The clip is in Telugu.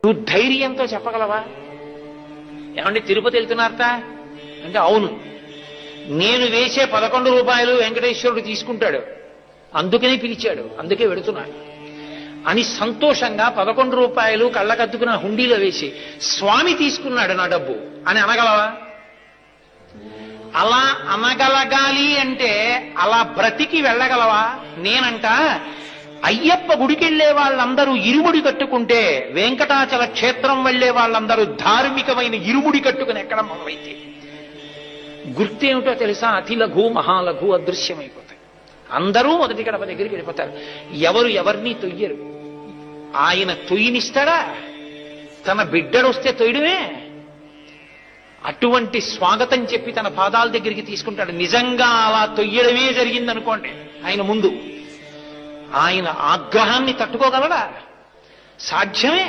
నువ్వు ధైర్యంతో చెప్పగలవా? ఏమంటే తిరుపతి వెళ్తున్నారట అంటే అవును, నేను వేసే 11 రూపాయలు వెంకటేశ్వరుడు తీసుకుంటాడు, అందుకనే పిలిచాడు, అందుకే వెడుతున్నాడు అని సంతోషంగా 11 రూపాయలు కళ్ళకద్దుకున్న హుండీలో వేసి స్వామి తీసుకున్నాడు నా డబ్బు అని అనగలవా? అలా అనగలగాలి అంటే అలా బ్రతికి వెళ్ళగలవా? నేనంట అయ్యప్ప గుడికెళ్లే వాళ్ళందరూ ఇరుముడి కట్టుకుంటే వెంకటాచల క్షేత్రం వెళ్లే వాళ్ళందరూ ధార్మికమైన ఇరుముడి కట్టుకుని ఎక్కడం మొదలైతే గుర్తేమిటో తెలుసా? అతి లఘు మహాలఘు అదృశ్యమైపోతాయి. అందరూ మొదటి గడప దగ్గరికి వెళ్ళిపోతారు. ఎవరు ఎవరిని తొయ్యరు. ఆయన తొయ్యినిస్తాడా? తన బిడ్డడొస్తే తొయ్యడమే. అటువంటి స్వాగతం చెప్పి తన పాదాల దగ్గరికి తీసుకుంటాడు. నిజంగా అలా తొయ్యడమే జరిగిందనుకోండి ఆయన ముందు, ఆయన ఆగ్రహాన్ని తట్టుకోగలడా? సాధ్యమే.